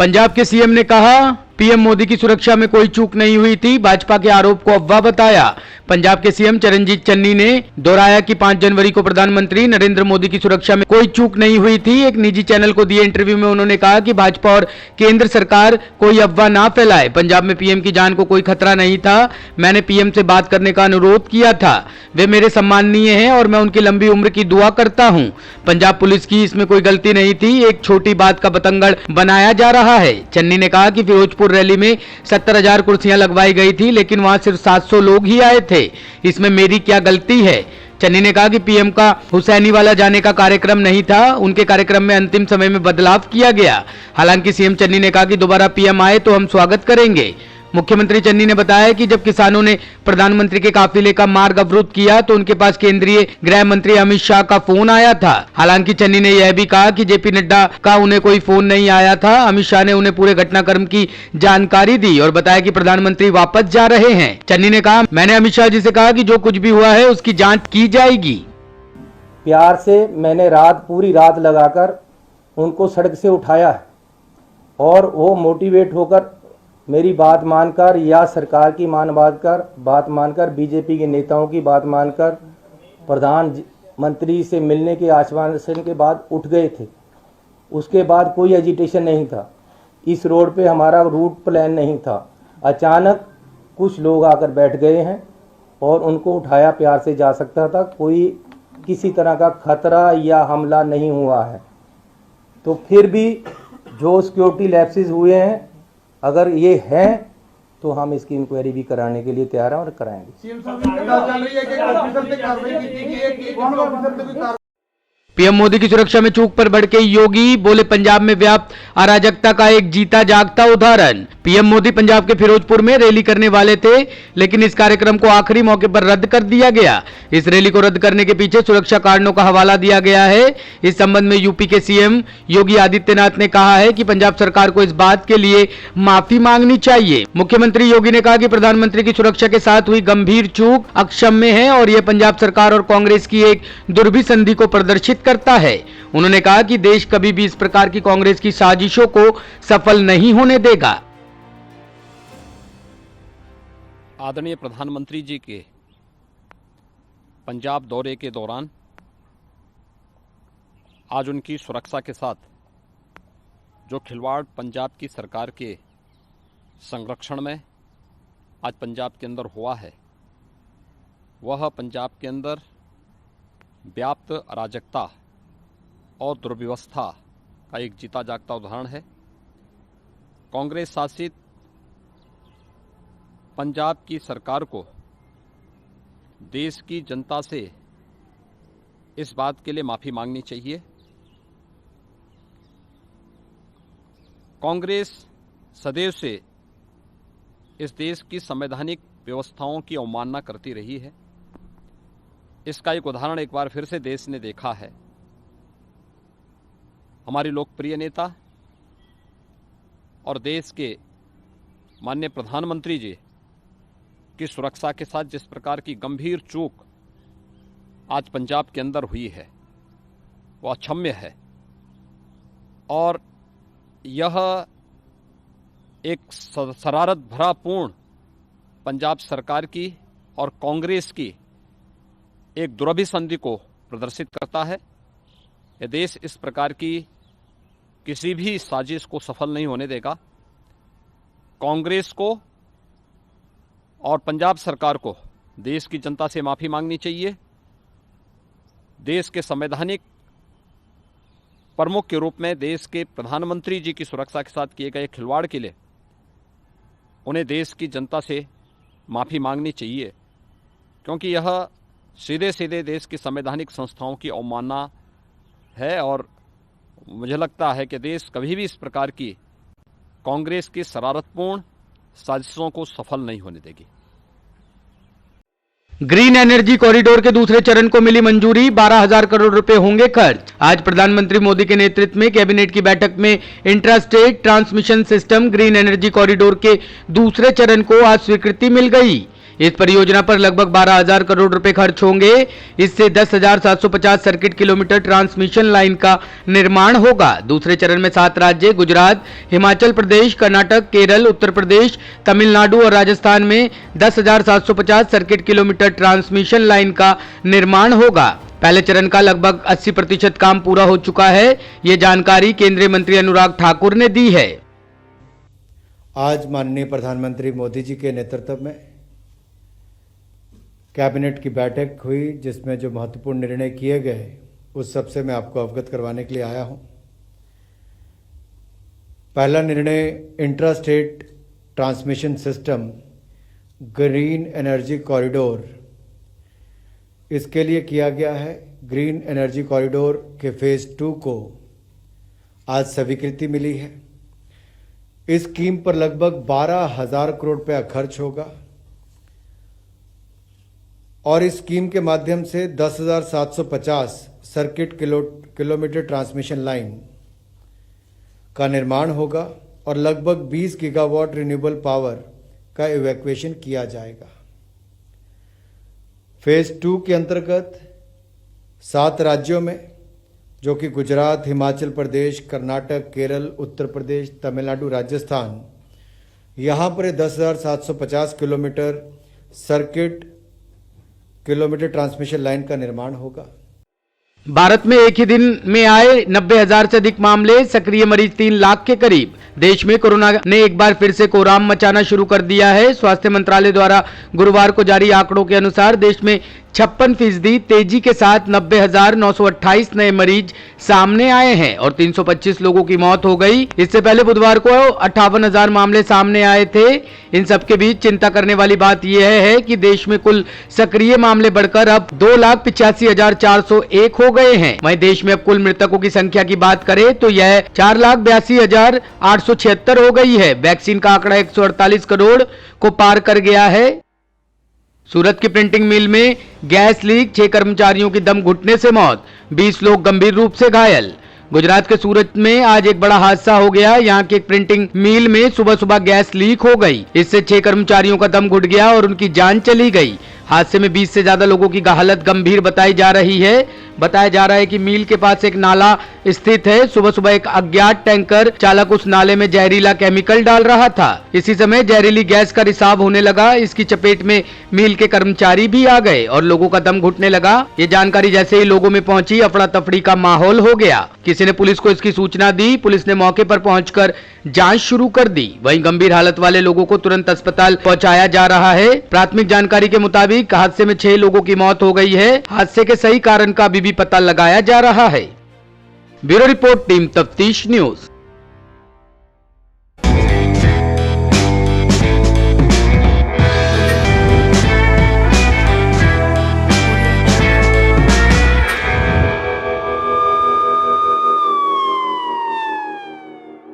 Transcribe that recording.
पंजाब के सीएम ने कहा पीएम मोदी की सुरक्षा में कोई चूक नहीं हुई थी, भाजपा के आरोप को अफवाह बताया। पंजाब के सीएम चरणजीत चन्नी ने दोहराया कि 5 जनवरी को प्रधानमंत्री नरेंद्र मोदी की सुरक्षा में कोई चूक नहीं हुई थी। एक निजी चैनल को दिए इंटरव्यू में उन्होंने कहा कि भाजपा और केंद्र सरकार कोई अफवाह ना फैलाए। पंजाब में पीएम की जान को कोई खतरा नहीं था। मैंने पीएम से बात करने का अनुरोध किया था। वे मेरे सम्माननीय हैं और मैं उनकी लंबी उम्र की दुआ करता हूं। पंजाब पुलिस की इसमें कोई गलती नहीं थी, एक छोटी बात का बतंगड़ बनाया जा रहा है। चन्नी ने कहा कि फिरोजपुर रैली में 70,000 कुर्सियां लगवाई गई थी, लेकिन वहां सिर्फ 700 लोग ही आए थे। इसमें मेरी क्या गलती है? चन्नी ने कहा कि पीएम का हुसैनीवाला जाने का कार्यक्रम नहीं था, उनके कार्यक्रम में अंतिम समय में बदलाव किया गया। हालांकि सीएम चन्नी ने कहा कि दोबारा पीएम आए तो हम स्वागत करेंगे। मुख्यमंत्री चन्नी ने बताया कि जब किसानों ने प्रधानमंत्री के काफिले का मार्ग अवरुद्ध किया तो उनके पास केंद्रीय गृह मंत्री अमित शाह का फोन आया था। हालांकि चन्नी ने यह भी कहा कि जेपी नड्डा का उन्हें कोई फोन नहीं आया था। अमित शाह ने उन्हें पूरे घटनाक्रम की जानकारी दी और बताया कि प्रधानमंत्री वापस जा रहे हैं। चन्नी ने कहा, मैंने अमित शाह जी से कहा कि जो कुछ भी हुआ है उसकी जांच की जाएगी। प्यार से मैंने पूरी रात लगाकर उनको सड़क से उठाया है और वो मोटिवेट होकर मेरी बात मानकर या सरकार की बात मानकर बीजेपी के नेताओं की बात मानकर प्रधानमंत्री से मिलने के आश्वासन के बाद उठ गए थे। उसके बाद कोई एजिटेशन नहीं था, इस रोड पे हमारा रूट प्लान नहीं था। अचानक कुछ लोग आकर बैठ गए हैं और उनको उठाया प्यार से जा सकता था। कोई किसी तरह का खतरा या हमला नहीं हुआ है। तो फिर भी जो सिक्योरिटी लैप्सेस हुए हैं, अगर ये है तो हम इसकी इंक्वायरी भी कराने के लिए तैयार हैं और कराएंगे। पीएम मोदी की सुरक्षा में चूक पर भड़के योगी बोले, पंजाब में व्याप्त अराजकता का एक जीता जागता उदाहरण। पीएम मोदी पंजाब के फिरोजपुर में रैली करने वाले थे, लेकिन इस कार्यक्रम को आखिरी मौके पर रद्द कर दिया गया। इस रैली को रद्द करने के पीछे सुरक्षा कारणों का हवाला दिया गया है। इस संबंध में यूपी के सीएम योगी आदित्यनाथ ने कहा है कि पंजाब सरकार को इस बात के लिए माफी मांगनी चाहिए। मुख्यमंत्री योगी ने कहा कि प्रधानमंत्री की सुरक्षा के साथ हुई गंभीर चूक अक्षम्य है और यह पंजाब सरकार और कांग्रेस की एक दुर्भिसंधि को प्रदर्शित करता है। उन्होंने कहा कि देश कभी भी इस प्रकार की कांग्रेस की साजिशों को सफल नहीं होने देगा। आदरणीय प्रधानमंत्री जी के पंजाब दौरे के दौरान आज उनकी सुरक्षा के साथ जो खिलवाड़ पंजाब की सरकार के संरक्षण में आज पंजाब के अंदर हुआ है, वह पंजाब के अंदर व्याप्त अराजकता और दुर्व्यवस्था का एक जीता जागता उदाहरण है। कांग्रेस शासित पंजाब की सरकार को देश की जनता से इस बात के लिए माफ़ी मांगनी चाहिए। कांग्रेस सदैव से इस देश की संवैधानिक व्यवस्थाओं की अवमानना करती रही है। इसका एक उदाहरण एक बार फिर से देश ने देखा है। हमारे लोकप्रिय नेता और देश के माननीय प्रधानमंत्री जी की सुरक्षा के साथ जिस प्रकार की गंभीर चूक आज पंजाब के अंदर हुई है, वह अक्षम्य है और यह एक शरारत भरा पूर्ण पंजाब सरकार की और कांग्रेस की एक दुर्भिसंधि को प्रदर्शित करता है। यह देश इस प्रकार की किसी भी साजिश को सफल नहीं होने देगा। कांग्रेस को और पंजाब सरकार को देश की जनता से माफ़ी मांगनी चाहिए। देश के संवैधानिक प्रमुख के रूप में देश के प्रधानमंत्री जी की सुरक्षा के साथ किए गए खिलवाड़ के लिए उन्हें देश की जनता से माफ़ी मांगनी चाहिए, क्योंकि यह सीधे सीधे देश की संवैधानिक संस्थाओं की अवमानना है और मुझे लगता है कि देश कभी भी इस प्रकार की कांग्रेस की शरारतपूर्ण साजिशों को सफल नहीं होने देगी। ग्रीन एनर्जी कॉरिडोर के दूसरे चरण को मिली मंजूरी, 12,000 करोड़ रुपए होंगे खर्च। आज प्रधानमंत्री मोदी के नेतृत्व में कैबिनेट की बैठक में intrastate transmission system green energy corridor के दूसरे चरण को आज स्वीकृति मिल गई। इस परियोजना पर लगभग 12,000 करोड़ रुपए खर्च होंगे। इससे 10,750 सर्किट किलोमीटर ट्रांसमिशन लाइन का निर्माण होगा। दूसरे चरण में 7 राज्य गुजरात, हिमाचल प्रदेश, कर्नाटक, केरल, उत्तर प्रदेश, तमिलनाडु और राजस्थान में 10,750 सर्किट किलोमीटर ट्रांसमिशन लाइन का निर्माण होगा। पहले चरण का लगभग 80% काम पूरा हो चुका है। ये जानकारी केंद्रीय मंत्री अनुराग ठाकुर ने दी है। आज माननीय प्रधानमंत्री मोदी जी के नेतृत्व में कैबिनेट की बैठक हुई, जिसमें जो महत्वपूर्ण निर्णय किए गए उस सब से मैं आपको अवगत करवाने के लिए आया हूं। पहला निर्णय intra state transmission system green energy corridor, इसके लिए किया गया है। ग्रीन एनर्जी कॉरिडोर के फेज 2 को आज स्वीकृति मिली है। इस स्कीम पर लगभग 12,000 करोड़ रुपया खर्च होगा और इस स्कीम के माध्यम से 10,750 सर्किट किलोमीटर ट्रांसमिशन लाइन का निर्माण होगा और लगभग 20 गीगावाट रिन्यूएबल पावर का इवैक्यूएशन किया जाएगा। फेज 2 के अंतर्गत 7 राज्यों में, जो कि गुजरात, हिमाचल प्रदेश, कर्नाटक, केरल, उत्तर प्रदेश, तमिलनाडु, राजस्थान, यहाँ पर 10,750 kilometre circuit kilometre transmission line का निर्माण होगा। भारत में एक ही दिन में आए 90,000 से अधिक मामले, सक्रिय मरीज 3 लाख के करीब। देश में कोरोना ने एक बार फिर से कोहराम मचाना शुरू कर दिया है। स्वास्थ्य मंत्रालय द्वारा गुरुवार को जारी आंकड़ों के अनुसार देश में 56% तेजी के साथ 90,928 नए मरीज सामने आए हैं और 325 लोगों की मौत हो गई। इससे पहले बुधवार को 58,000 मामले सामने आए थे। इन सबके बीच चिंता करने वाली बात यह है कि देश में कुल सक्रिय मामले बढ़कर अब 2,85,401 हो गए हैं। वहीं देश में अब कुल मृतकों की संख्या की बात करें तो यह 4,82,876 हो गई है। वैक्सीन का आंकड़ा 148 करोड़ को पार कर गया है। सूरत की प्रिंटिंग मिल में गैस लीक, 6 कर्मचारियों की दम घुटने से मौत, 20 लोग गंभीर रूप से घायल। गुजरात के सूरत में आज एक बड़ा हादसा हो गया। यहाँ के एक प्रिंटिंग मिल में सुबह सुबह गैस लीक हो गई। इससे 6 कर्मचारियों का दम घुट गया और उनकी जान चली गई। हादसे में 20 से ज्यादा लोगों की हालत गंभीर बताई जा रही है। बताया जा रहा है कि मिल के पास एक नाला स्थित है। सुबह सुबह एक अज्ञात टैंकर चालक उस नाले में जहरीला केमिकल डाल रहा था। इसी समय जहरीली गैस का रिसाव होने लगा। इसकी चपेट में मिल के कर्मचारी भी आ गए और लोगों का दम घुटने लगा। ये जानकारी जैसे ही लोगों में पहुंची, अफड़ा तफड़ी का माहौल हो गया। किसी ने पुलिस को इसकी सूचना दी। पुलिस ने मौके पर पहुंचकर जांच शुरू कर दी। वहीं गंभीर हालत वाले लोगों को तुरंत अस्पताल पहुंचाया जा रहा है। प्राथमिक जानकारी के मुताबिक हादसे में 6 लोगों की मौत हो गई है। हादसे के सही कारण का अभी भी पता लगाया जा रहा है। ब्यूरो रिपोर्ट, टीम तफ्तीश न्यूज।